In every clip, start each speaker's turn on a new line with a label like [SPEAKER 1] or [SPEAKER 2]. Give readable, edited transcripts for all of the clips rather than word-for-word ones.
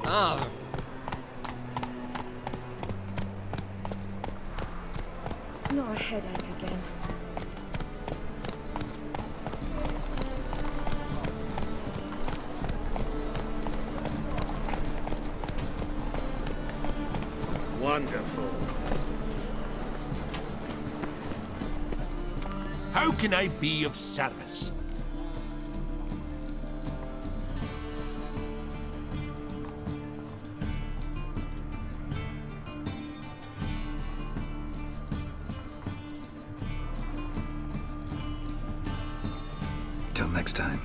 [SPEAKER 1] Ah.
[SPEAKER 2] Not a headache again.
[SPEAKER 3] Wonderful.
[SPEAKER 4] How can I be of service?
[SPEAKER 5] Till next time.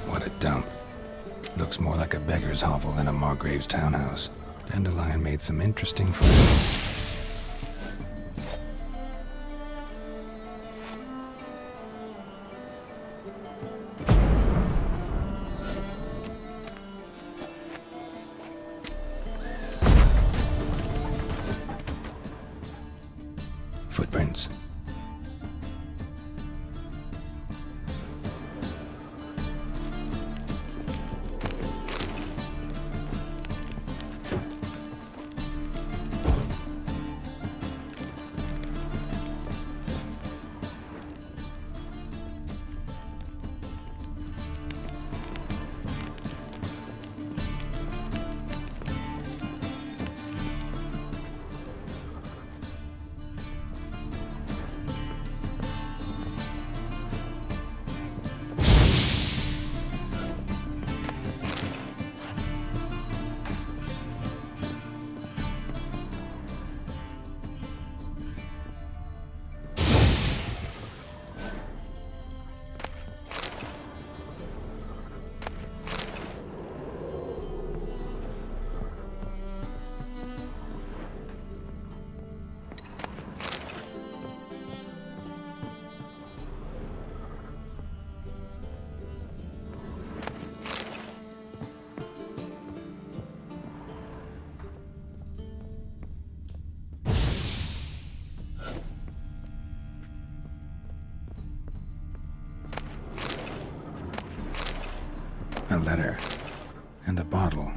[SPEAKER 5] What a dump. Looks more like a beggar's hovel than a Margrave's townhouse. Dandelion made some interesting friends. Footprints. A letter. And a bottle.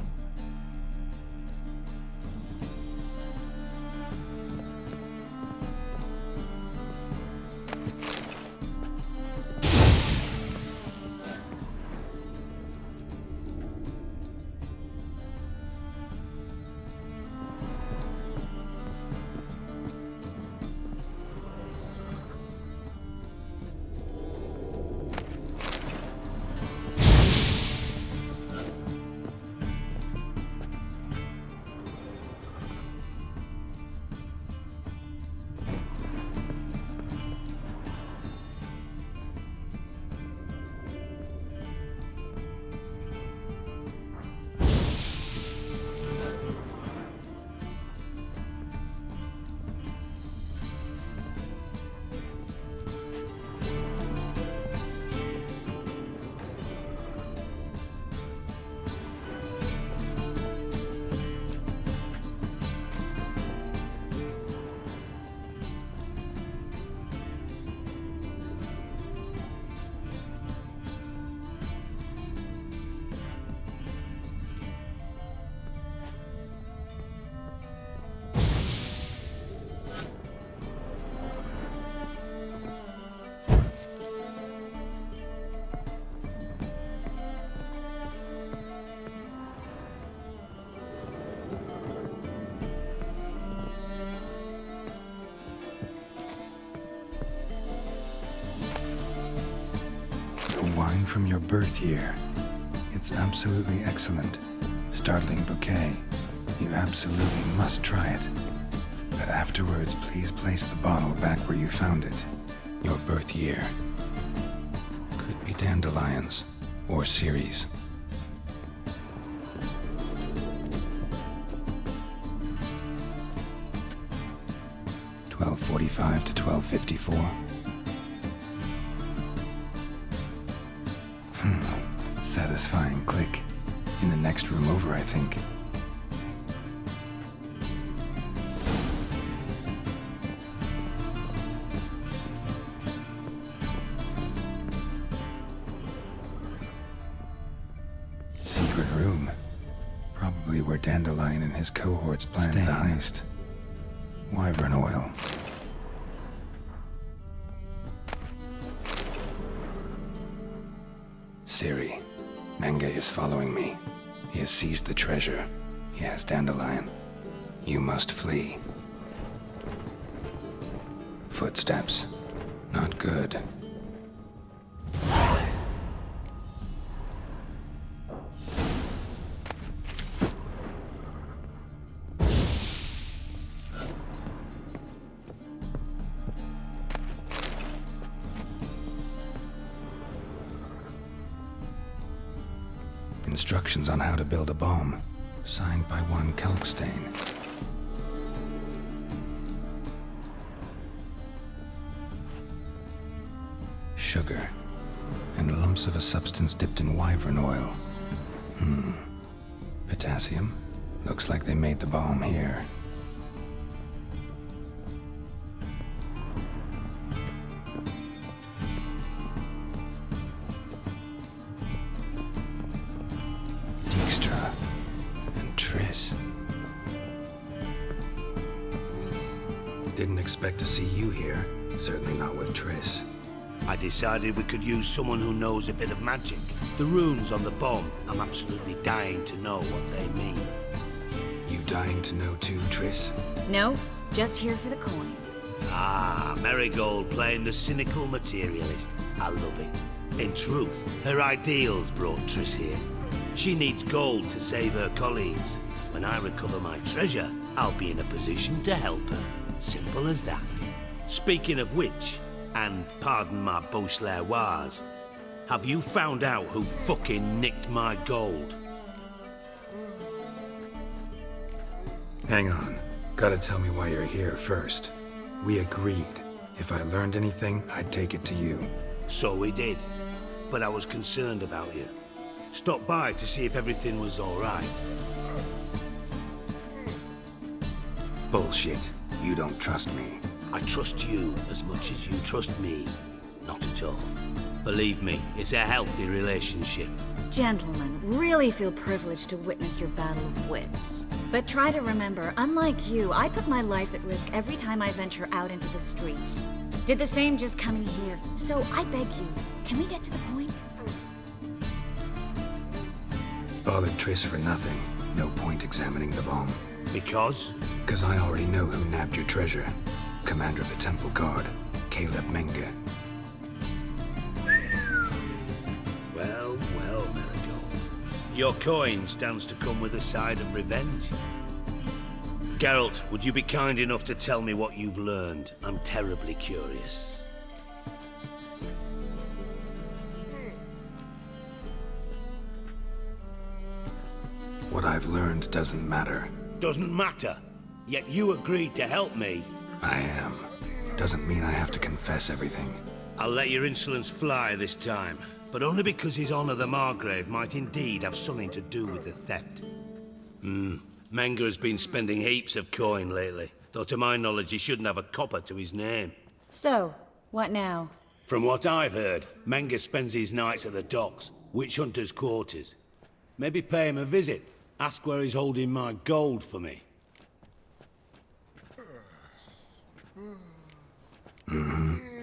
[SPEAKER 5] Wine from your birth year. It's absolutely excellent. Startling bouquet. You absolutely must try it. But afterwards, please place the bottle back where you found it. Your birth year. Could be dandelions. Or Ceres. $12:45 to $12:54. Satisfying click. In the next room over, I think. Secret room. Probably where Dandelion and his cohorts planned the heist. Wyvern oil. Ciri, Menge is following me. He has seized the treasure. He has Dandelion. You must flee. Footsteps. Not good. Instructions on how to build a bomb, signed by one Kalkstein. Sugar, and lumps of a substance dipped in wyvern oil. Potassium? Looks like they made the bomb here. Dijkstra and Triss. Didn't expect to see you here. Certainly not with Triss.
[SPEAKER 4] I decided we could use someone who knows a bit of magic. The runes on the bomb, I'm absolutely dying to know what they mean.
[SPEAKER 5] You dying to know too, Triss?
[SPEAKER 2] No, just here for the coin.
[SPEAKER 4] Ah, Marigold playing the cynical materialist. I love it. In truth, her ideals brought Triss here. She needs gold to save her colleagues. When I recover my treasure, I'll be in a position to help her. Simple as that. Speaking of which, and pardon my Beauclervoise, have you found out who fucking nicked my gold?
[SPEAKER 5] Hang on. Gotta tell me why you're here first. We agreed. If I learned anything, I'd take it to you.
[SPEAKER 4] So we did. But I was concerned about you. Stopped by to see if everything was all right.
[SPEAKER 5] Bullshit. You don't trust me.
[SPEAKER 4] I trust you as much as you trust me. Not at all. Believe me, it's a healthy relationship.
[SPEAKER 2] Gentlemen, really feel privileged to witness your battle of wits. But try to remember, unlike you, I put my life at risk every time I venture out into the streets. Did the same just coming here. So I beg you, can we get to the point?
[SPEAKER 5] Bothered Triss for nothing. No point examining the bomb.
[SPEAKER 4] Because?
[SPEAKER 5] Because I already know who nabbed your treasure. Commander of the Temple Guard, Caleb Menge.
[SPEAKER 4] Well, Marigold. Your coin stands to come with a side of revenge. Geralt, would you be kind enough to tell me what you've learned? I'm terribly curious.
[SPEAKER 5] What I've learned doesn't matter.
[SPEAKER 4] Doesn't matter. Yet you agreed to help me.
[SPEAKER 5] I am. Doesn't mean I have to confess everything.
[SPEAKER 4] I'll let your insolence fly this time, but only because His Honor the Margrave might indeed have something to do with the theft. Menge has been spending heaps of coin lately, though to my knowledge he shouldn't have a copper to his name.
[SPEAKER 2] So, what now?
[SPEAKER 4] From what I've heard, Menge spends his nights at the docks, witch hunters' quarters. Maybe pay him a visit. Ask where he's holding my gold for me.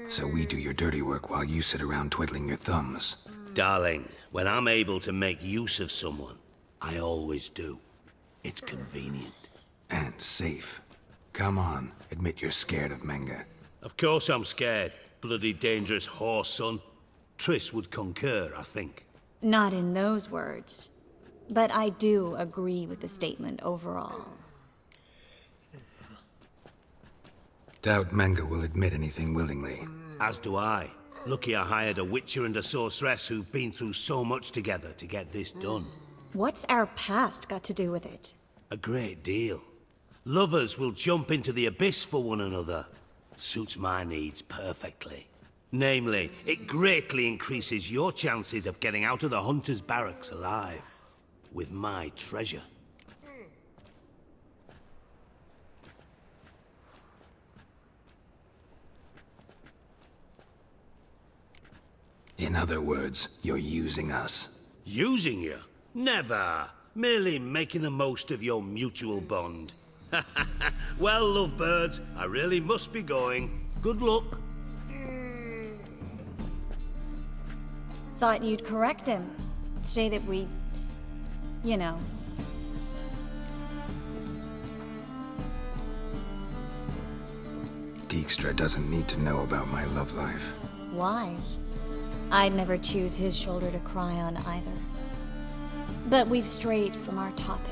[SPEAKER 5] So we do your dirty work while you sit around twiddling your thumbs.
[SPEAKER 4] Darling, when I'm able to make use of someone, I always do. It's convenient.
[SPEAKER 5] And safe. Come on, admit you're scared of Menge.
[SPEAKER 4] Of course I'm scared. Bloody dangerous horse, son. Triss would concur, I think.
[SPEAKER 2] Not in those words. But I do agree with the statement overall.
[SPEAKER 5] Doubt Menge will admit anything willingly.
[SPEAKER 4] As do I. Lucky I hired a witcher and a sorceress who've been through so much together to get this done.
[SPEAKER 2] What's our past got to do with it?
[SPEAKER 4] A great deal. Lovers will jump into the abyss for one another. Suits my needs perfectly. Namely, it greatly increases your chances of getting out of the Hunter's barracks alive. With my treasure.
[SPEAKER 5] In other words, you're using us.
[SPEAKER 4] Using you? Never. Merely making the most of your mutual bond. Well, lovebirds, I really must be going. Good luck.
[SPEAKER 2] Thought you'd correct him. Say that we... you know.
[SPEAKER 5] Dijkstra doesn't need to know about my love life.
[SPEAKER 2] Wise. I'd never choose his shoulder to cry on either. But we've strayed from our topic.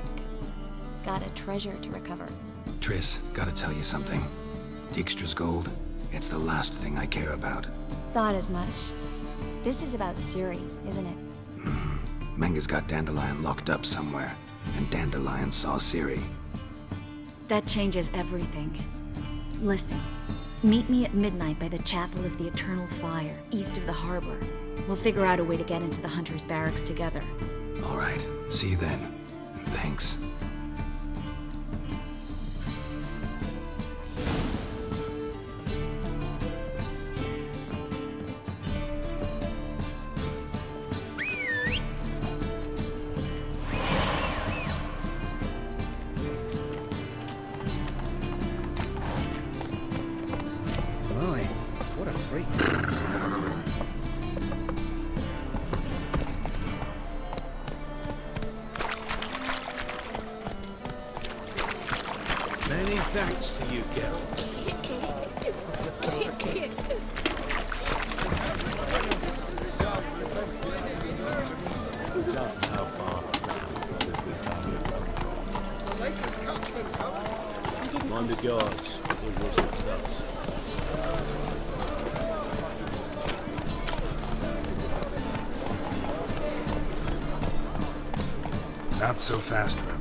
[SPEAKER 2] Got a treasure to recover.
[SPEAKER 5] Triss, gotta tell you something. Dijkstra's gold, it's the last thing I care about.
[SPEAKER 2] Thought as much. This is about Ciri, isn't it?
[SPEAKER 5] Menge's got Dandelion locked up somewhere, and Dandelion saw Ciri.
[SPEAKER 2] That changes everything. Listen, meet me at midnight by the Chapel of the Eternal Fire, east of the harbor. We'll figure out a way to get into the Hunter's barracks together.
[SPEAKER 5] All right, see you then, and thanks.
[SPEAKER 3] My, what a freak.
[SPEAKER 4] Many thanks to you, Geralt.
[SPEAKER 3] Just how far south does this family come? The latest cuts and colors.
[SPEAKER 4] Mind the guards. We'll watch the clubs.
[SPEAKER 5] Not so fast, Roach.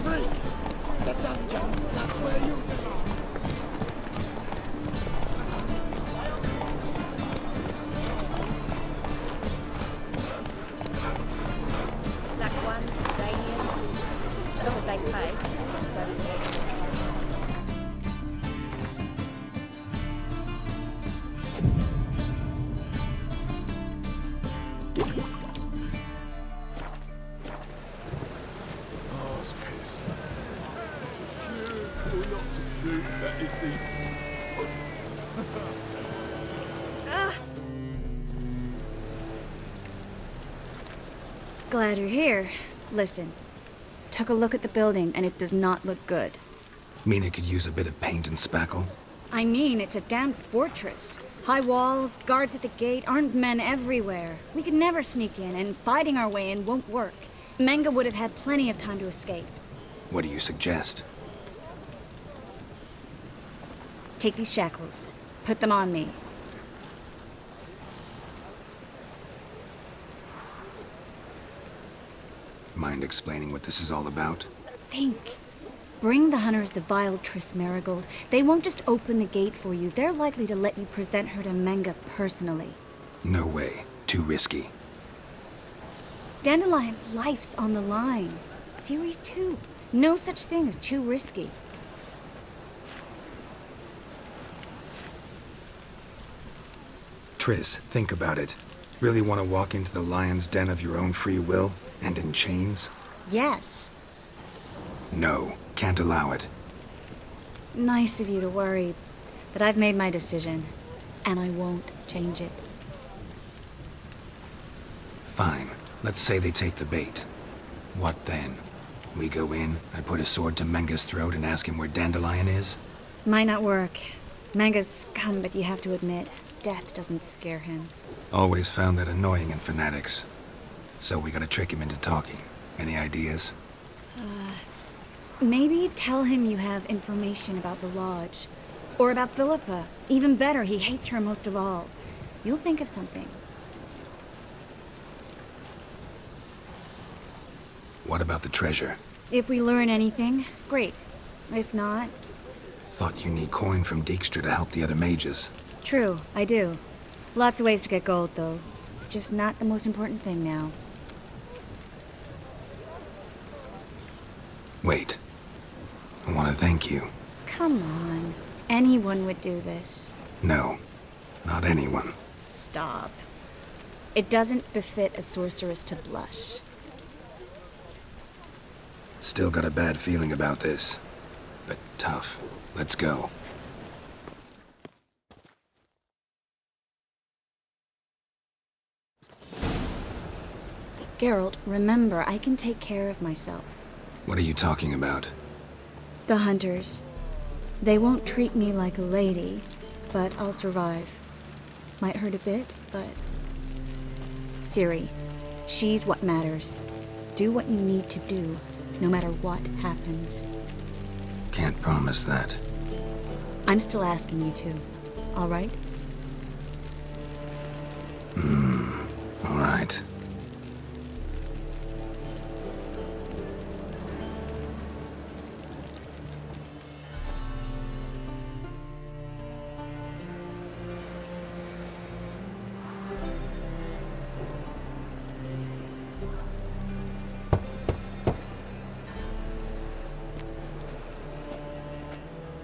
[SPEAKER 3] Freak! The dungeon! That's where you belong!
[SPEAKER 1] Black ones, radiants, as long as they pay, don't care.
[SPEAKER 2] Glad you're here. Listen, took a look at the building and it does not look good.
[SPEAKER 5] Mean it could use a bit of paint and spackle?
[SPEAKER 2] I mean, it's a damn fortress. High walls, guards at the gate, armed men everywhere. We could never sneak in, and fighting our way in won't work. Menge would have had plenty of time to escape.
[SPEAKER 5] What do you suggest?
[SPEAKER 2] Take these shackles. Put them on me.
[SPEAKER 5] Mind explaining what this is all about?
[SPEAKER 2] Think. Bring the hunters the vile Triss Merigold. They won't just open the gate for you. They're likely to let you present her to Menge personally.
[SPEAKER 5] No way. Too risky.
[SPEAKER 2] Dandelion's life's on the line. Ciri's too. No such thing as too risky.
[SPEAKER 5] Triss, think about it. Really want to walk into the lion's den of your own free will? And in chains?
[SPEAKER 2] Yes.
[SPEAKER 5] No, can't allow it.
[SPEAKER 2] Nice of you to worry, but I've made my decision, and I won't change it.
[SPEAKER 5] Fine. Let's say they take the bait. What then? We go in, I put a sword to Menge's throat and ask him where Dandelion is?
[SPEAKER 2] Might not work. Menge's scum, but you have to admit, death doesn't scare him.
[SPEAKER 5] Always found that annoying in fanatics. So we gotta trick him into talking. Any ideas?
[SPEAKER 2] Maybe tell him you have information about the Lodge. Or about Philippa. Even better, he hates her most of all. You'll think of something.
[SPEAKER 5] What about the treasure?
[SPEAKER 2] If we learn anything, great. If not,
[SPEAKER 5] Thought you need coin from Dijkstra to help the other mages.
[SPEAKER 2] true, I do. Lots of ways to get gold, though. It's just not the most important thing now.
[SPEAKER 5] Wait. I want to thank you.
[SPEAKER 2] Come on. Anyone would do this.
[SPEAKER 5] No, not anyone.
[SPEAKER 2] Stop. It doesn't befit a sorceress to blush.
[SPEAKER 5] Still got a bad feeling about this. But tough. Let's go.
[SPEAKER 2] Geralt, remember, I can take care of myself.
[SPEAKER 5] What are you talking about?
[SPEAKER 2] The hunters. They won't treat me like a lady, but I'll survive. Might hurt a bit, but... Ciri, she's what matters. Do what you need to do, no matter what happens.
[SPEAKER 5] Can't promise that.
[SPEAKER 2] I'm still asking you to, all right?
[SPEAKER 5] All right.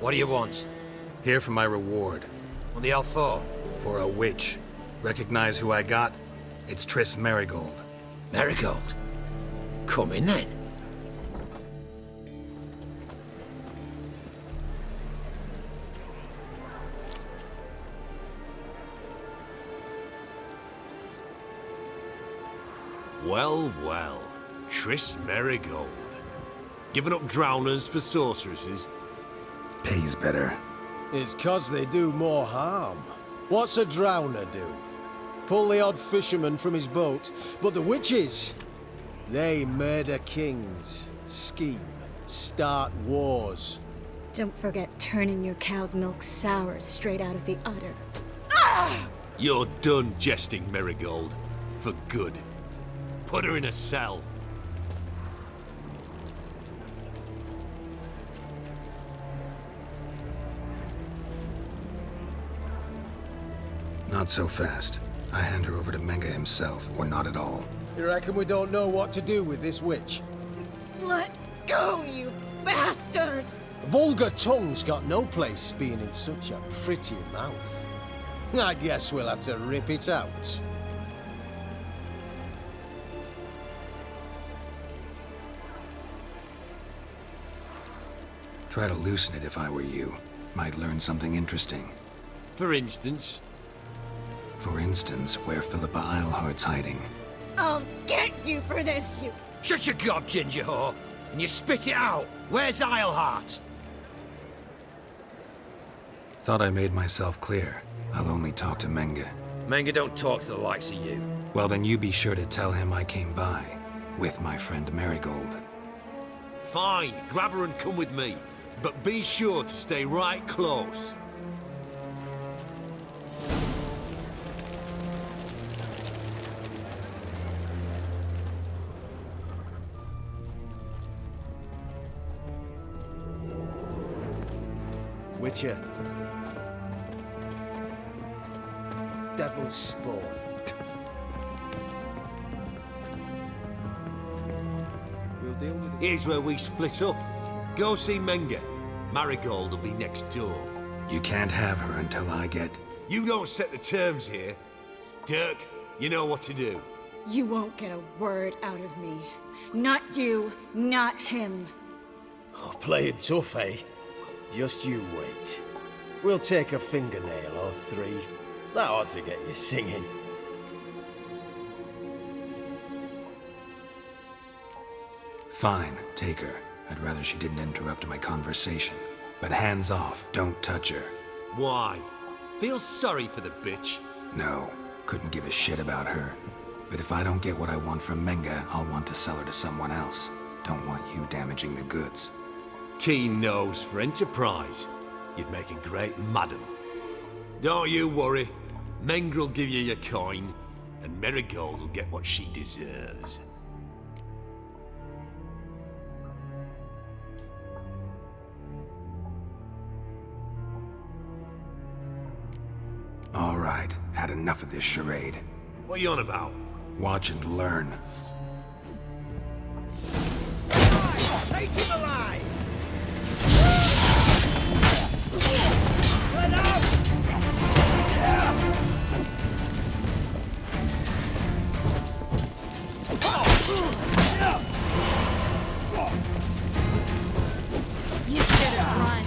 [SPEAKER 6] What do you want?
[SPEAKER 5] Here for my reward.
[SPEAKER 6] On the Althor?
[SPEAKER 5] For a witch. Recognize who I got? It's Triss Merigold.
[SPEAKER 6] Merigold? Come in then.
[SPEAKER 4] Well, well. Triss Merigold. Giving up drowners for sorceresses?
[SPEAKER 5] Pays better.
[SPEAKER 3] It's 'cause they do more harm. What's a drowner do? Pull the odd fisherman from his boat. But the witches, they murder kings, scheme, start wars.
[SPEAKER 2] Don't forget turning your cow's milk sour straight out of the udder.
[SPEAKER 4] You're done jesting, Merigold. For good. Put her in a cell.
[SPEAKER 5] Not so fast. I hand her over to Menge himself, or not at all.
[SPEAKER 3] You reckon we don't know what to do with this witch?
[SPEAKER 2] Let go, you bastard!
[SPEAKER 3] Vulgar tongue's got no place being in such a pretty mouth. I guess we'll have to rip it out.
[SPEAKER 5] Try to loosen it if I were you. Might learn something interesting.
[SPEAKER 4] For instance,
[SPEAKER 5] For instance, where Philippa Eilhart's hiding.
[SPEAKER 2] I'll get you for this, you...
[SPEAKER 6] Shut your gob, ginger whore, and you spit it out. Where's Eilhart?
[SPEAKER 5] Thought I made myself clear. I'll only talk to Menge.
[SPEAKER 6] Menge don't talk to the likes of you.
[SPEAKER 5] Well, then you be sure to tell him I came by. With my friend Merigold.
[SPEAKER 4] fine, grab her and come with me. But be sure to stay right close.
[SPEAKER 3] Witcher. Devil's spawn. We'll deal with it.
[SPEAKER 4] Here's where we split up. Go see Menge. Marigold will be next door.
[SPEAKER 5] You can't have her until I get...
[SPEAKER 4] You don't set the terms here. Dirk, you know what to do.
[SPEAKER 2] You won't get a word out of me. Not you, not him.
[SPEAKER 3] Oh, playing tough, eh? Just you wait. We'll take a fingernail or three. That ought to get you singing.
[SPEAKER 5] Fine, take her. I'd rather she didn't interrupt my conversation. But hands off, don't touch her.
[SPEAKER 4] Why?
[SPEAKER 6] Feel sorry for the bitch?
[SPEAKER 5] No, couldn't give a shit about her. But if I don't get what I want from Menga, I'll want to sell her to someone else. Don't want you damaging the goods.
[SPEAKER 6] Keen nose for enterprise. You'd make a great madam. Don't you worry. Mengrel give you your coin, and Marigold will get what she deserves.
[SPEAKER 5] All right, had enough of this charade.
[SPEAKER 6] What are you on about?
[SPEAKER 5] Watch and learn.
[SPEAKER 6] Take him alive!
[SPEAKER 1] You should have run.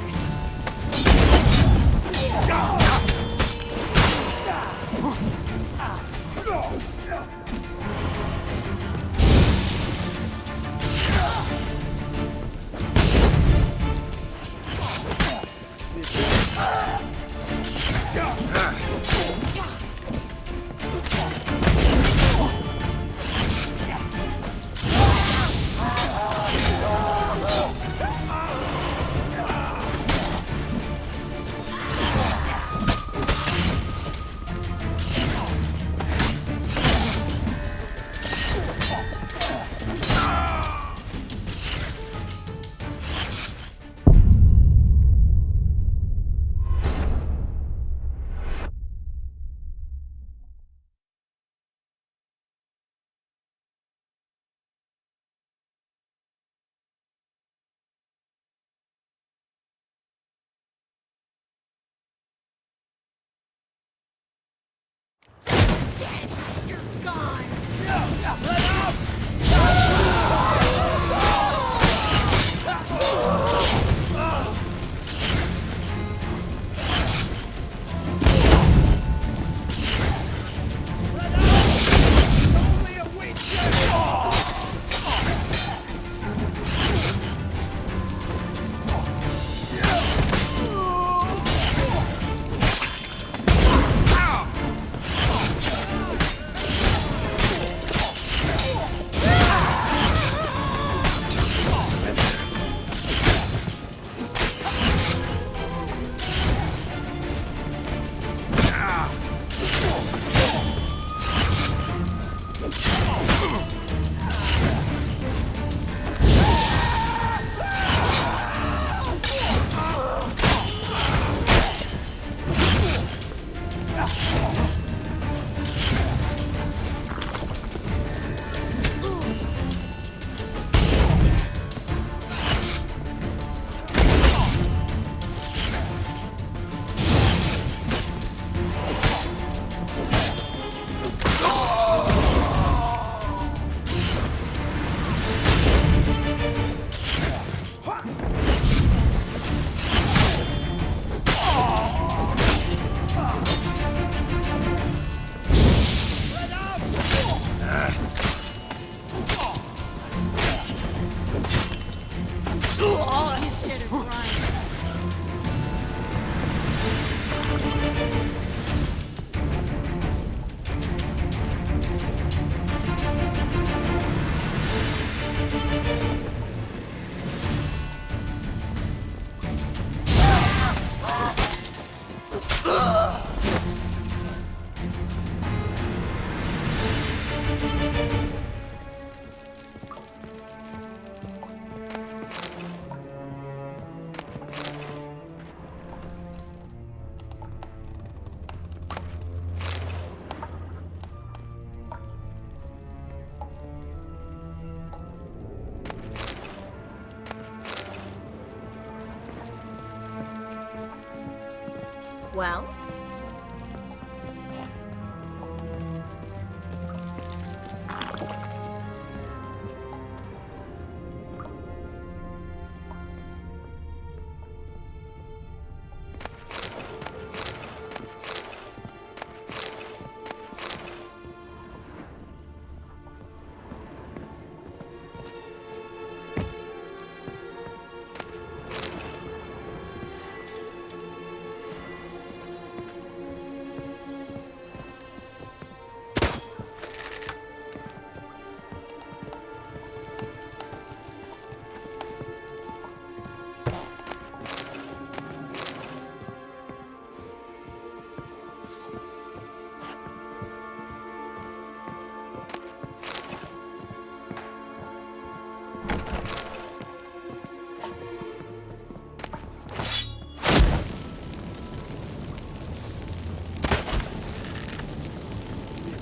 [SPEAKER 2] Well?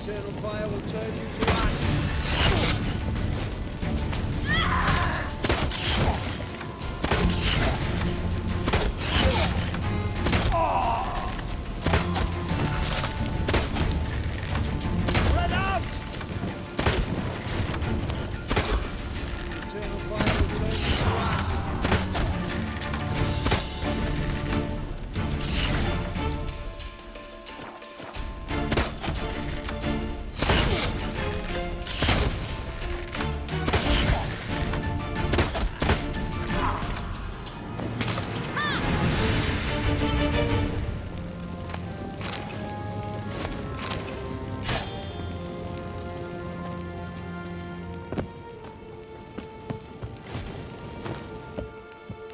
[SPEAKER 3] Eternal fire will turn you to ash. Spread out! Eternal fire will turn you to ash.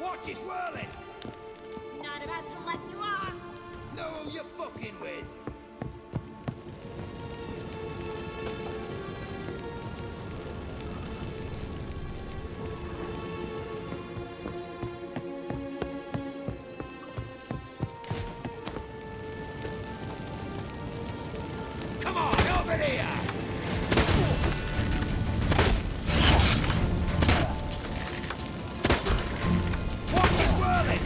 [SPEAKER 4] Watch it whirling!
[SPEAKER 2] Not about to let you off!
[SPEAKER 4] Know who you're fucking with? Come on, over here! Watch it whirling!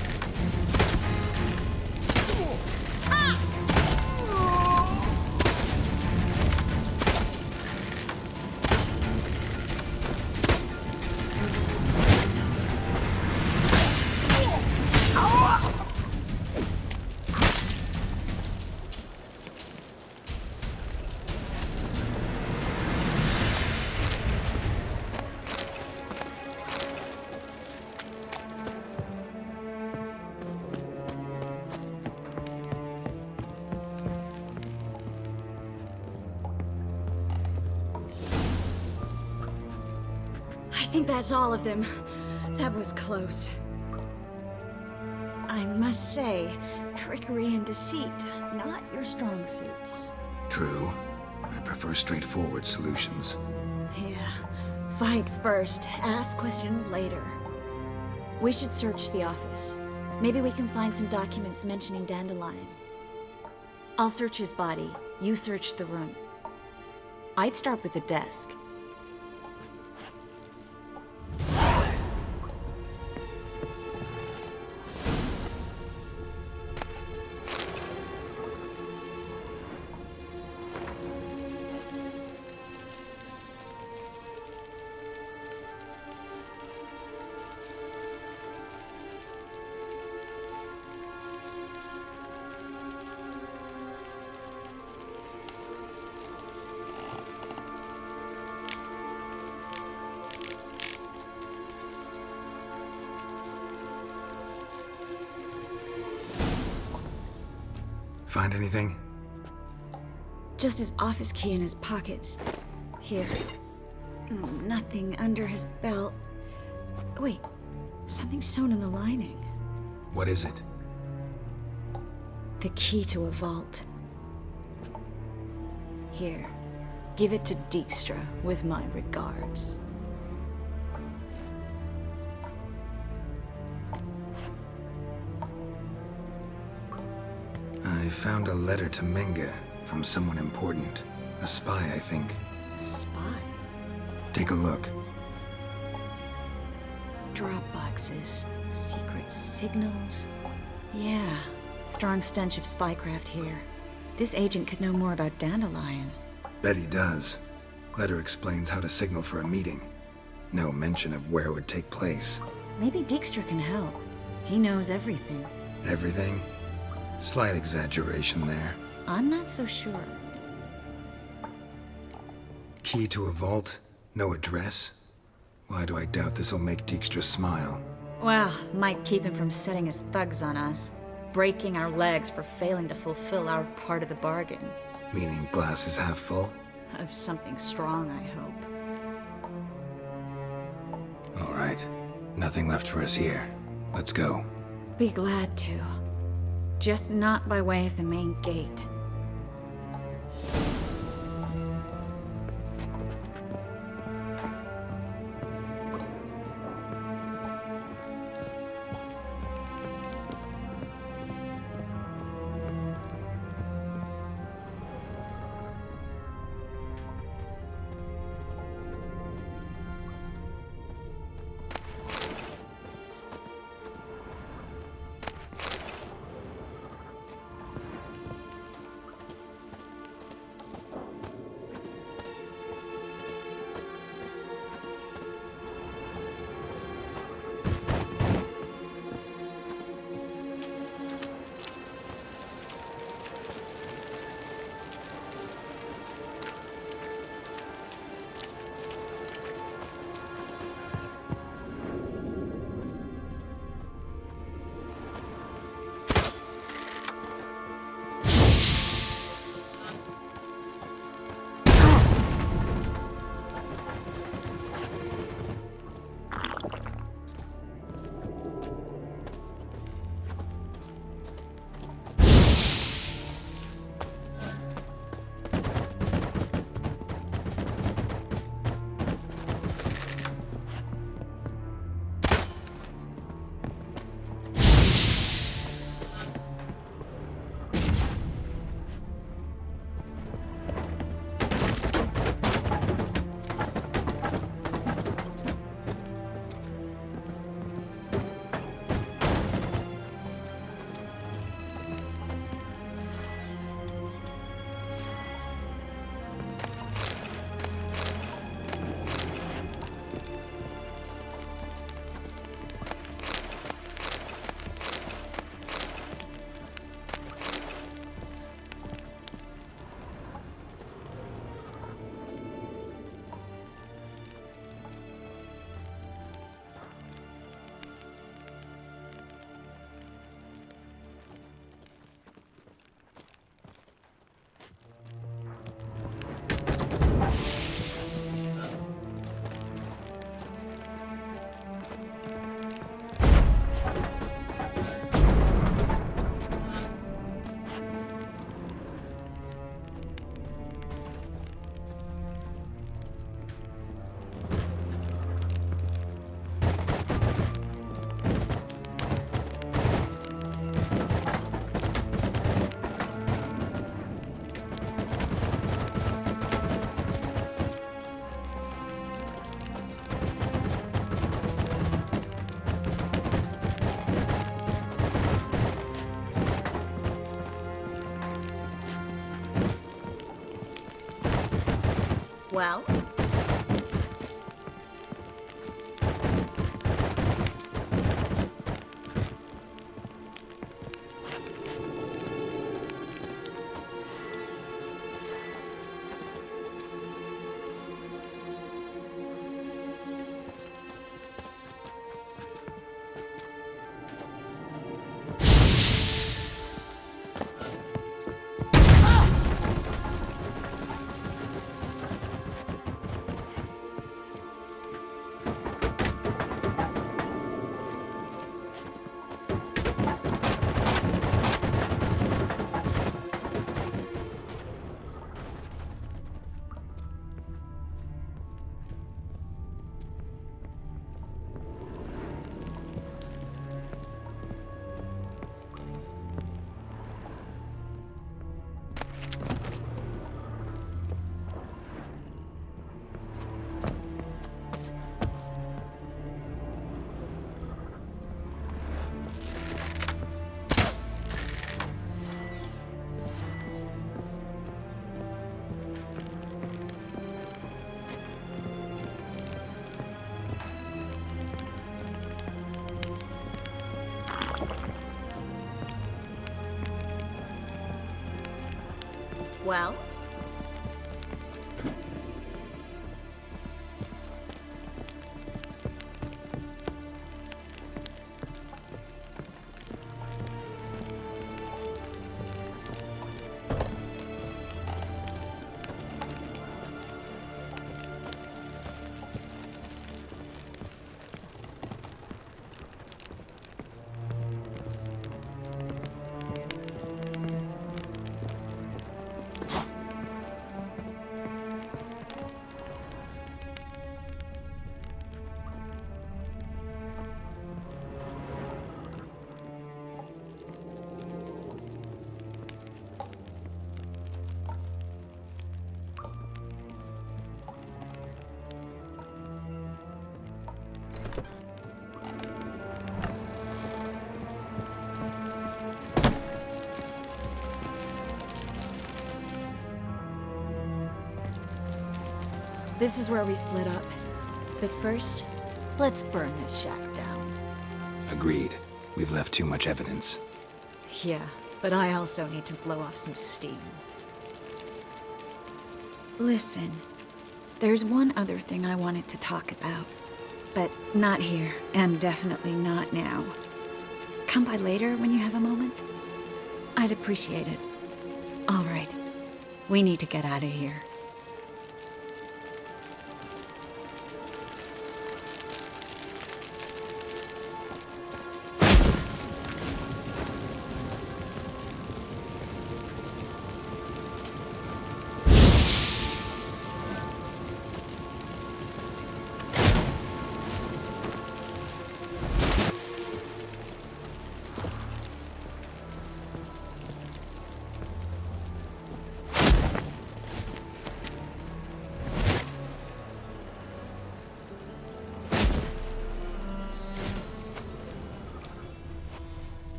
[SPEAKER 2] I think that's all of them. That was close. I must say, trickery and deceit, not your strong suits.
[SPEAKER 5] True. I prefer straightforward solutions.
[SPEAKER 2] Yeah. Fight first, ask questions later. We should search the office. Maybe we can find some documents mentioning Dandelion. I'll search his body. You search the room. I'd start with the desk.
[SPEAKER 5] Find anything?
[SPEAKER 2] Just his office key in his pockets. Here. Nothing under his belt. Wait, something sewn in the lining.
[SPEAKER 5] What is it?
[SPEAKER 2] The key to a vault. Here, give it to Dijkstra with my regards.
[SPEAKER 5] I found a letter to Menge from someone important. A spy, I think.
[SPEAKER 2] A spy?
[SPEAKER 5] Take a look.
[SPEAKER 2] Drop boxes, secret signals. Yeah, strong stench of spycraft here. This agent could know more about Dandelion.
[SPEAKER 5] Bet he does. Letter explains how to signal for a meeting. No mention of where it would take place.
[SPEAKER 2] Maybe Dijkstra can help. He knows everything.
[SPEAKER 5] Everything? Slight exaggeration there.
[SPEAKER 2] I'm not so sure.
[SPEAKER 5] Key to a vault? No address? Why do I doubt this'll make Dijkstra smile?
[SPEAKER 2] Well, might keep him from setting his thugs on us. Breaking our legs for failing to fulfill our part of the bargain.
[SPEAKER 5] Meaning glass is half full?
[SPEAKER 2] Of something strong, I hope.
[SPEAKER 5] All right. Nothing left for us here. Let's go.
[SPEAKER 2] Be glad to. Just not by way of the main gate. Well? Well? This is where we split up. But first, let's burn this shack down.
[SPEAKER 5] Agreed. We've left too much evidence.
[SPEAKER 2] Yeah, but I also need to blow off some steam. Listen, there's one other thing I wanted to talk about. But not here, and definitely not now. Come by later when you have a moment? I'd appreciate it. All right. We need to get out of here.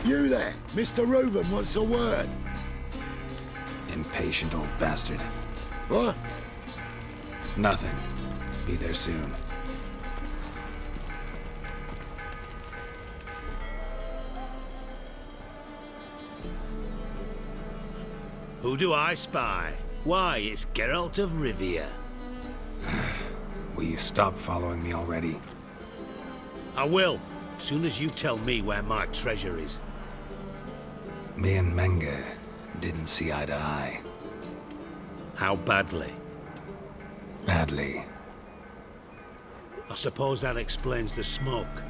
[SPEAKER 7] You there, Mr. Reuven wants a word.
[SPEAKER 5] Impatient old bastard.
[SPEAKER 7] What?
[SPEAKER 5] Nothing. Be there soon.
[SPEAKER 4] Who do I spy? Why, it's Geralt of Rivia.
[SPEAKER 5] Will you stop following me already?
[SPEAKER 4] I will, soon as you tell me where my treasure is.
[SPEAKER 5] Me and Menge didn't see eye to eye.
[SPEAKER 4] How badly?
[SPEAKER 5] Badly.
[SPEAKER 4] I suppose that explains the smoke.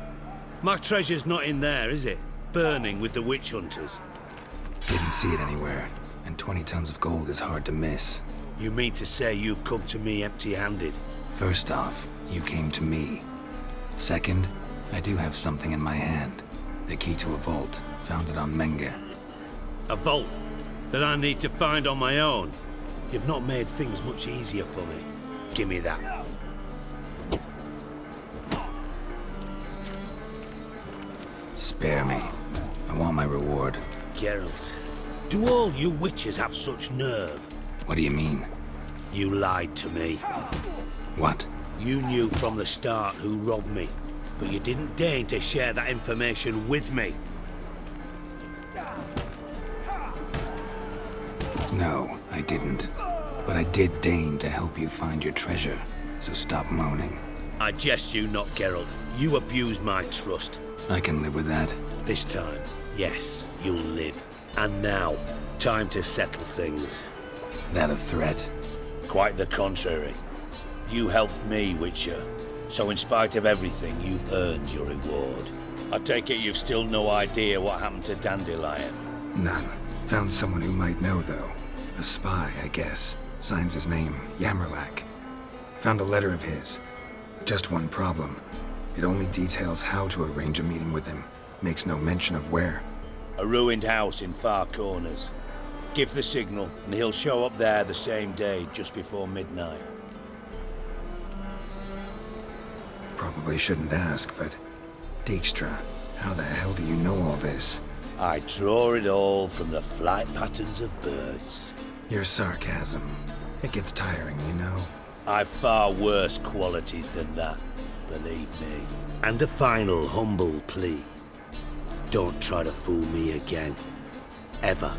[SPEAKER 4] My treasure's not in there, is it? Burning with the witch hunters.
[SPEAKER 5] Didn't see it anywhere, and 20 tons of gold is hard to miss.
[SPEAKER 4] You mean to say you've come to me empty-handed?
[SPEAKER 5] First off, you came to me. Second, I do have something in my hand. The key to a vault, found it on Menge.
[SPEAKER 4] A vault that I need to find on my own? You've not made things much easier for me. Give me that.
[SPEAKER 5] Spare me. I want my reward.
[SPEAKER 4] Geralt, do all you witches have such nerve?
[SPEAKER 5] What do you mean?
[SPEAKER 4] You lied to me.
[SPEAKER 5] What?
[SPEAKER 4] You knew from the start who robbed me, but you didn't deign to share that information with me.
[SPEAKER 5] No, I didn't. But I did deign to help you find your treasure, so stop moaning.
[SPEAKER 4] I jest you not, Geralt. You abused my trust.
[SPEAKER 5] I can live with that.
[SPEAKER 4] This time, yes, you'll live. And now, time to settle things.
[SPEAKER 5] That a threat?
[SPEAKER 4] Quite the contrary. You helped me, Witcher. So in spite of everything, you've earned your reward. I take it you've still no idea what happened to Dandelion.
[SPEAKER 5] None. Found someone who might know, though. A spy, I guess. Signs his name, Yamerlak. Found a letter of his. Just one problem. It only details how to arrange a meeting with him. Makes no mention of where.
[SPEAKER 4] A ruined house in Far Corners. Give the signal, and he'll show up there the same day, just before midnight.
[SPEAKER 5] Probably shouldn't ask, but... Dijkstra, how the hell do you know all this?
[SPEAKER 4] I draw it all from the flight patterns of birds.
[SPEAKER 5] Your sarcasm. It gets tiring, you know?
[SPEAKER 4] I've far worse qualities than that, believe me. And a final humble plea. Don't try to fool me again. Ever.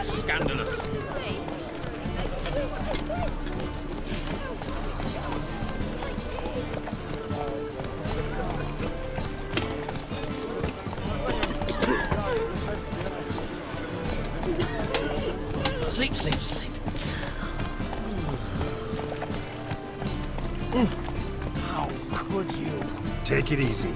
[SPEAKER 1] Scandalous.
[SPEAKER 4] Sleep, sleep, sleep.
[SPEAKER 3] How could you?
[SPEAKER 5] Take it easy.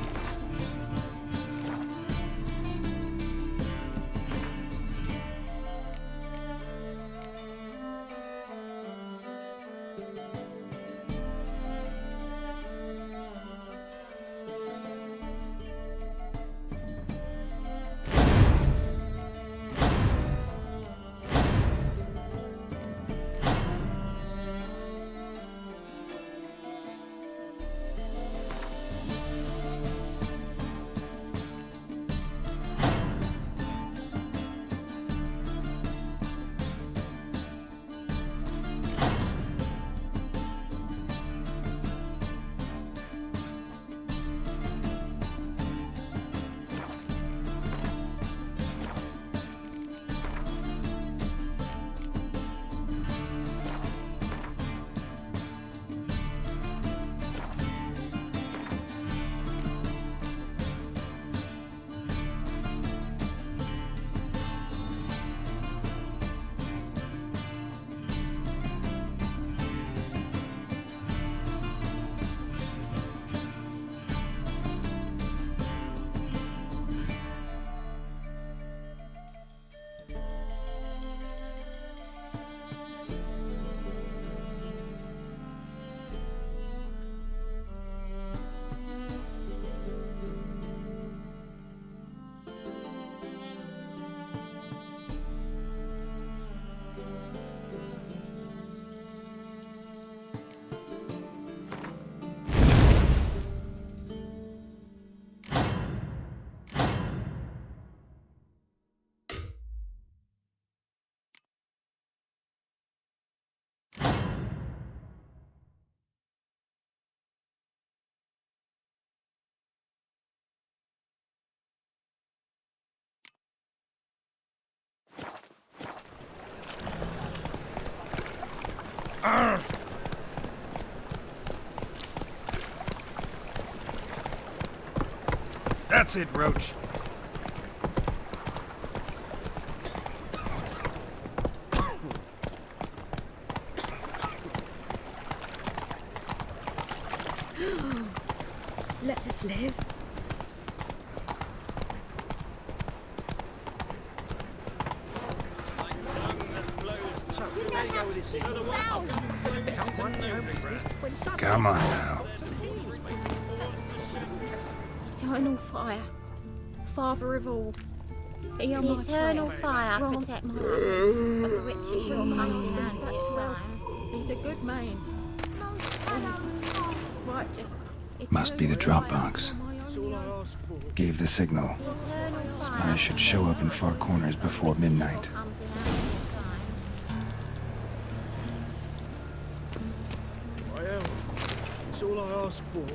[SPEAKER 5] That's it, Roach.
[SPEAKER 2] Let us live.
[SPEAKER 5] Come on now.
[SPEAKER 8] Eternal fire, Father of all. Hear
[SPEAKER 1] The
[SPEAKER 8] my
[SPEAKER 1] eternal
[SPEAKER 8] prayer.
[SPEAKER 1] fire
[SPEAKER 8] Grant
[SPEAKER 1] protects
[SPEAKER 8] my-
[SPEAKER 1] us. The witches will come in handy
[SPEAKER 8] That
[SPEAKER 1] at
[SPEAKER 8] twelve.
[SPEAKER 1] times.
[SPEAKER 8] He's a good man. Righteous.
[SPEAKER 5] Must be the
[SPEAKER 8] Eternal
[SPEAKER 5] drop
[SPEAKER 8] fire.
[SPEAKER 5] box.
[SPEAKER 8] My only hope.
[SPEAKER 5] Gave the signal.
[SPEAKER 1] The eternal fire
[SPEAKER 5] Spies should show up in far corners before midnight.
[SPEAKER 1] comes in handy at times.
[SPEAKER 7] My health. It's all I ask for.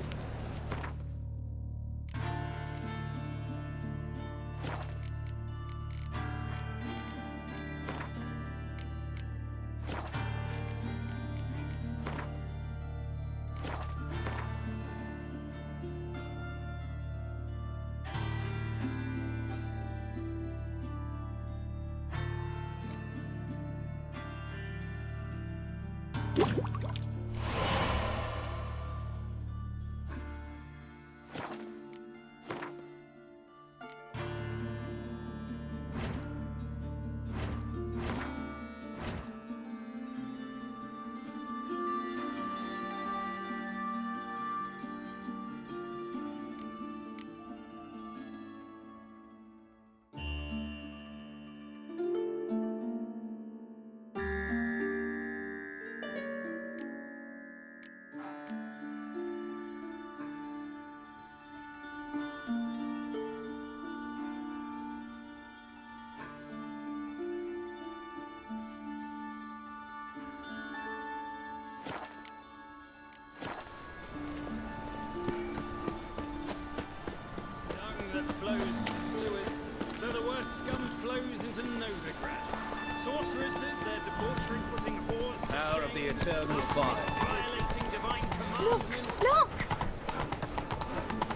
[SPEAKER 9] That flows to sewers, so the worst scum flows into Novigrad. Sorceresses, their debauchery putting whores to
[SPEAKER 10] Power of the
[SPEAKER 9] shame,
[SPEAKER 10] eternal fire.
[SPEAKER 9] violating divine commandments.
[SPEAKER 8] Look!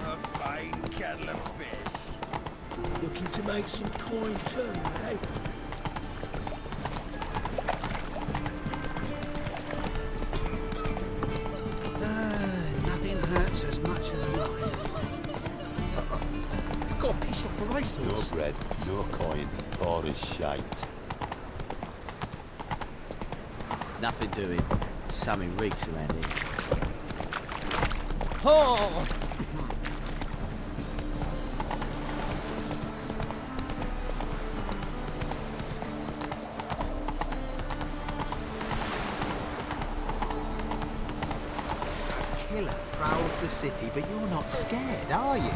[SPEAKER 10] A fine kettle of fish. Looking to make some coin too, eh? Nothing hurts as much as life. Got a piece of bracelets.
[SPEAKER 11] Your bread, your coin, or is shite.
[SPEAKER 12] Nothing doing. Something reeks around here.
[SPEAKER 9] Oh!
[SPEAKER 10] Killer prowls the city, but you're not scared, are you?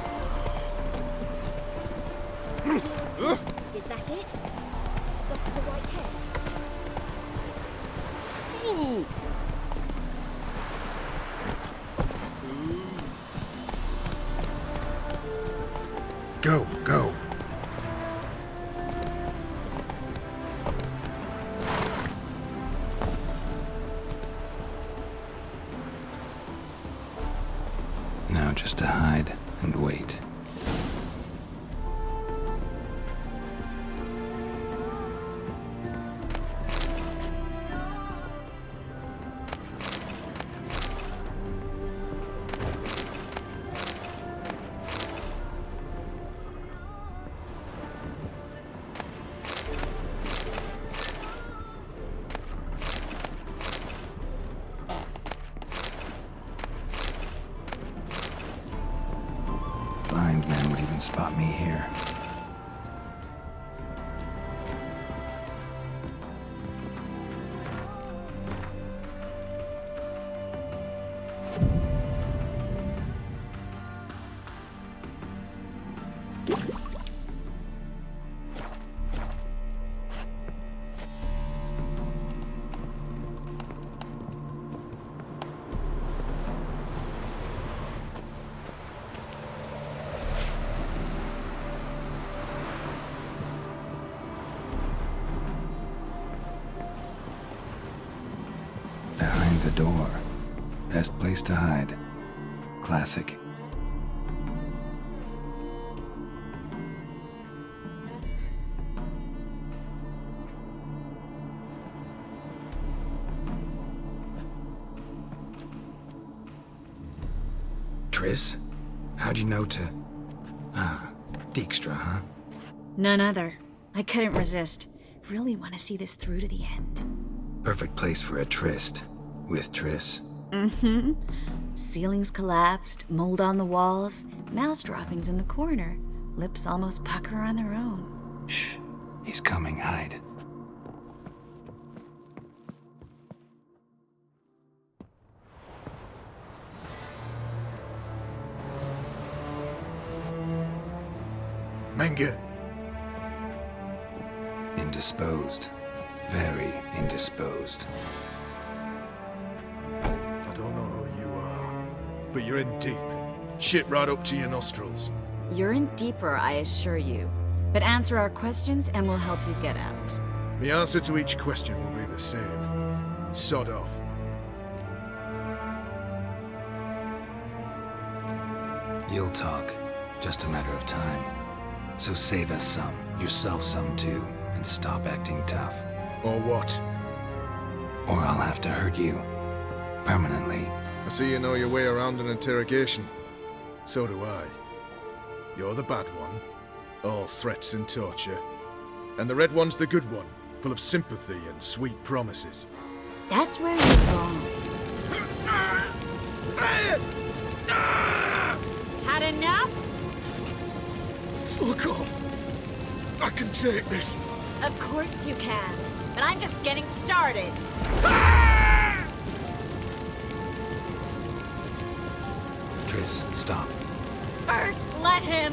[SPEAKER 1] Is that it? That's the white head.
[SPEAKER 5] Go, go. Now just to hide and wait. Blind man would even spot me here. Behind the door. Best place to hide. Classic. Triss? How'd you know to... Ah, Dijkstra, huh?
[SPEAKER 2] None other. I couldn't resist. Really want to see this through to the end.
[SPEAKER 5] Perfect place for a tryst. With Triss.
[SPEAKER 2] Mm-hmm. Ceilings collapsed, mold on the walls, mouse droppings in the corner. Lips almost pucker on their own.
[SPEAKER 5] Shh. He's coming, hide.
[SPEAKER 7] Menge.
[SPEAKER 5] Indisposed. Very indisposed.
[SPEAKER 7] I don't know who you are, but you're in deep. Shit right up to your nostrils.
[SPEAKER 2] You're in deeper, I assure you. But answer our questions and we'll help you get out.
[SPEAKER 7] The answer to each question will be the same. Sod off.
[SPEAKER 5] You'll talk. Just a matter of time. So save us some, yourself some too, and stop acting tough.
[SPEAKER 7] Or what?
[SPEAKER 5] Or I'll have to hurt you. Permanently.
[SPEAKER 7] I see you know your way around an interrogation. So do I. You're the bad one, all threats and torture. And the red one's the good one, full of sympathy and sweet promises.
[SPEAKER 2] That's where you're wrong. Had enough?
[SPEAKER 7] Fuck off! I can take this.
[SPEAKER 2] Of course you can. But I'm just getting started.
[SPEAKER 5] Triss, stop.
[SPEAKER 2] First, let him.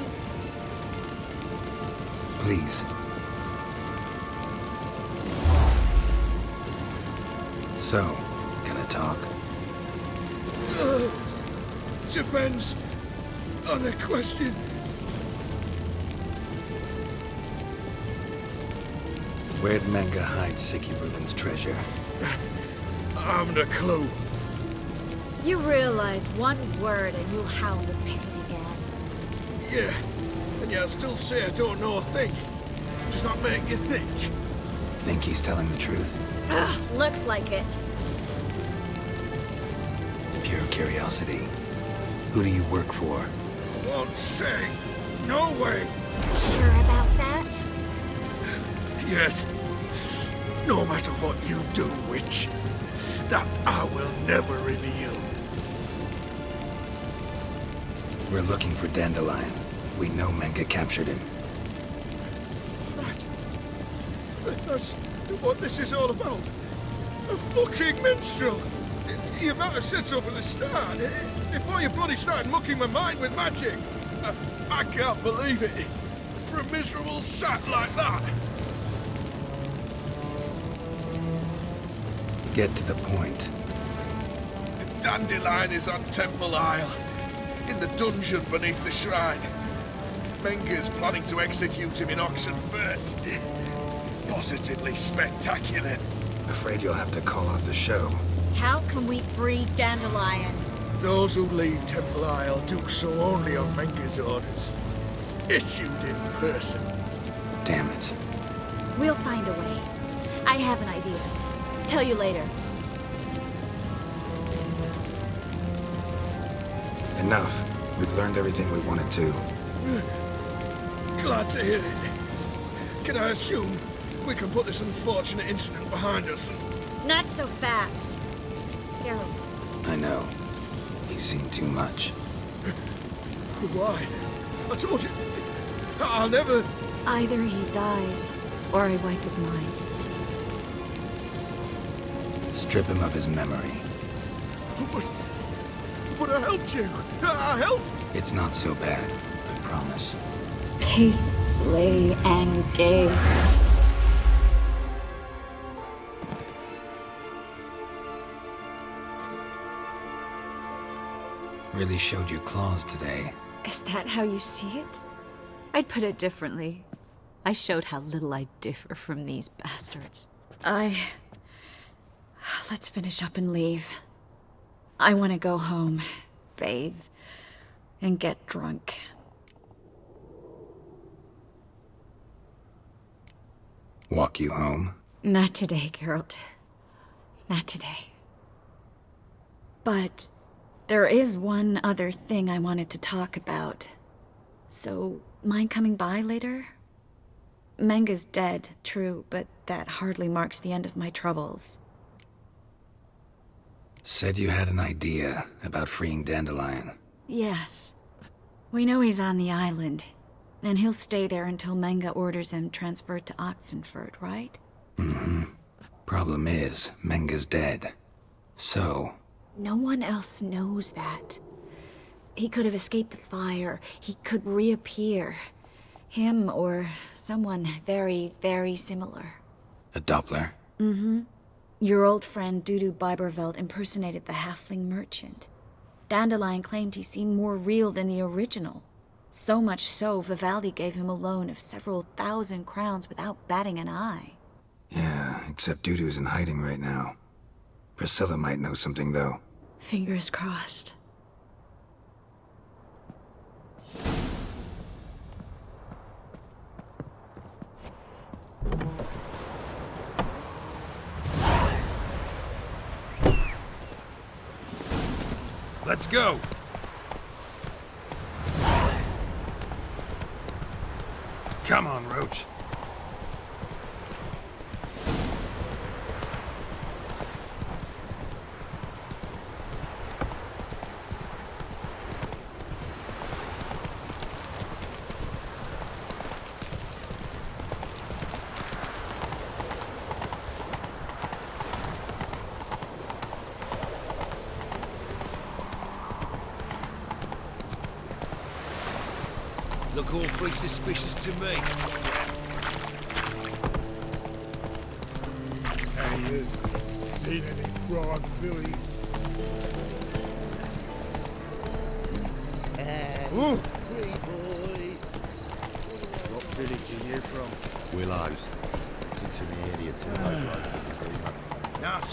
[SPEAKER 5] Please. So, gonna talk?
[SPEAKER 7] Depends on a question.
[SPEAKER 5] Where'd Menge hide Siki Reuven's treasure?
[SPEAKER 7] I haven't a clue.
[SPEAKER 2] You realize one word and you'll howl with pain again.
[SPEAKER 7] Yeah, and yet I still say I don't know a thing. Does that make you think?
[SPEAKER 5] Think he's telling the truth?
[SPEAKER 2] Ugh, looks like it.
[SPEAKER 5] Pure curiosity. Who do you work for?
[SPEAKER 7] I won't say. No way.
[SPEAKER 2] Sure about that?
[SPEAKER 7] Yet, no matter what you do, witch, that I will never reveal.
[SPEAKER 5] We're looking for Dandelion. We know Menge captured him.
[SPEAKER 7] That's what this is all about. A fucking minstrel. You might have said so from the start, before you bloody started mucking my mind with magic. I can't believe it. For a miserable sap like that.
[SPEAKER 5] Get to the point.
[SPEAKER 7] Dandelion is on Temple Isle, in the dungeon beneath the shrine. Menge's planning to execute him in Oxenfurt. Positively spectacular.
[SPEAKER 5] Afraid you'll have to call off the show.
[SPEAKER 2] How can we free Dandelion?
[SPEAKER 7] Those who leave Temple Isle do so only on Menge's orders. Issued in person.
[SPEAKER 5] Damn it.
[SPEAKER 2] We'll find a way. I have an idea. Tell you later.
[SPEAKER 5] Enough. We've learned everything we wanted to.
[SPEAKER 7] Glad to hear it. Can I assume we can put this unfortunate incident behind us?
[SPEAKER 2] Not so fast. Geralt.
[SPEAKER 5] I know. He's seen too much.
[SPEAKER 7] Why? I told you. I'll never...
[SPEAKER 2] Either he dies, or I wipe his mind.
[SPEAKER 5] Strip him of his memory.
[SPEAKER 7] But I helped you. I helped.
[SPEAKER 5] It's not so bad, I promise.
[SPEAKER 2] Peacefully and gay.
[SPEAKER 5] Really showed your claws today.
[SPEAKER 2] Is that how you see it? I'd put it differently. I showed how little I differ from these bastards. Let's finish up and leave. I want to go home, bathe, and get drunk.
[SPEAKER 5] Walk you home?
[SPEAKER 2] Not today, Geralt. Not today. But There is one other thing I wanted to talk about. So, mind coming by later? Menga's dead, true, but that hardly marks the end of my troubles.
[SPEAKER 5] Said you had an idea about freeing Dandelion.
[SPEAKER 2] Yes. We know he's on the island, and he'll stay there until Menga orders him transferred to Oxenford, right?
[SPEAKER 5] Mm-hmm. Problem is, Menga's dead. So...
[SPEAKER 2] No one else knows that. He could have escaped the fire. He could reappear. Him or someone very, very similar.
[SPEAKER 5] A Doppler?
[SPEAKER 2] Mm-hmm. Your old friend Dudu Biberveld impersonated the halfling merchant. Dandelion claimed he seemed more real than the original. So much so, Vivaldi gave him a loan of several thousand crowns without batting an eye.
[SPEAKER 5] Yeah, except Dudu's in hiding right now. Priscilla might know something, though.
[SPEAKER 2] Fingers crossed.
[SPEAKER 7] Let's go! Come on, Roach.
[SPEAKER 6] Look all pretty suspicious to me.
[SPEAKER 10] Hey, you. Seen any crime, Philly? Ooh.
[SPEAKER 11] What village are you from? Willows. It's into the area to those road figures anyway.
[SPEAKER 10] Enough.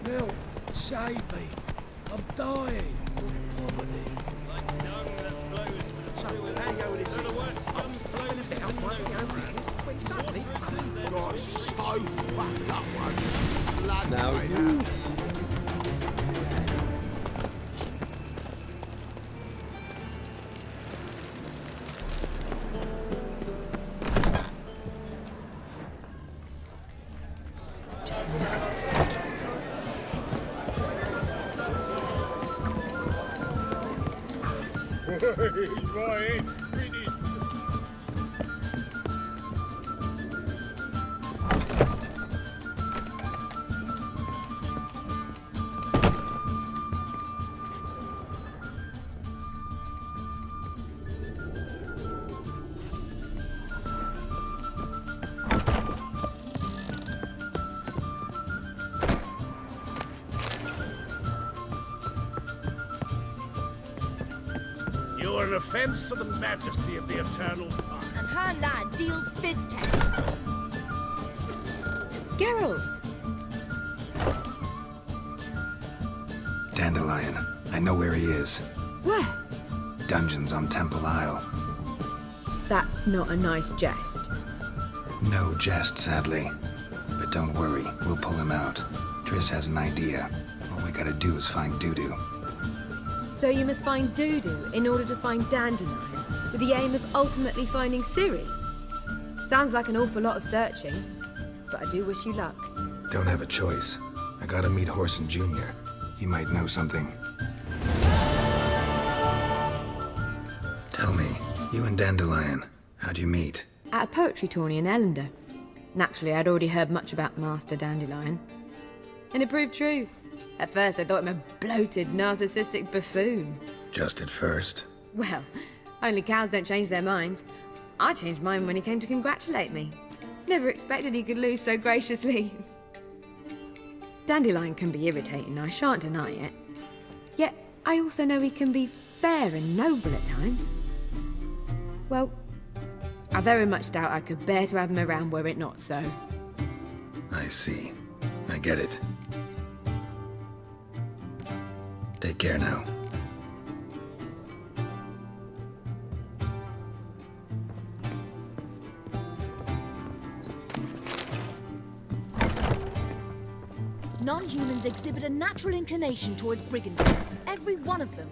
[SPEAKER 10] Bill, save me. I'm dying. Poverty.
[SPEAKER 9] Like dung that flows to the sewers. So the worst scum flows into Novigrad. Sorceresses, their
[SPEAKER 11] Got so fucked up one. Blood now you.
[SPEAKER 2] Just look at the freak.
[SPEAKER 10] Right, finished.
[SPEAKER 9] You're an offense to the majesty of the Eternal Fire.
[SPEAKER 1] And her lad deals fist tech.
[SPEAKER 2] Geralt!
[SPEAKER 5] Dandelion. I know where he is.
[SPEAKER 13] Where?
[SPEAKER 5] Dungeons on Temple Isle.
[SPEAKER 13] That's not a nice jest.
[SPEAKER 5] No jest, sadly. But don't worry, we'll pull him out. Triss has an idea. All we gotta do is find Dudu.
[SPEAKER 13] So you must find Dudu in order to find Dandelion, with the aim of ultimately finding Ciri? Sounds like an awful lot of searching, but I do wish you luck.
[SPEAKER 5] Don't have a choice. I gotta meet Horson Jr. He might know something. Tell me, you and Dandelion, how'd you meet?
[SPEAKER 13] At a poetry tourney in Ellender. Naturally, I'd already heard much about Master Dandelion. And it proved true. At first, I thought him a bloated, narcissistic buffoon.
[SPEAKER 5] Just at first.
[SPEAKER 13] Well, only cows don't change their minds. I changed mine when he came to congratulate me. Never expected he could lose so graciously. Dandelion can be irritating, I shan't deny it. Yet, I also know he can be fair and noble at times. Well, I very much doubt I could bear to have him around were it not so.
[SPEAKER 5] I see. I get it. Take care now.
[SPEAKER 14] Non-humans exhibit a natural inclination towards brigandage. Every one of them.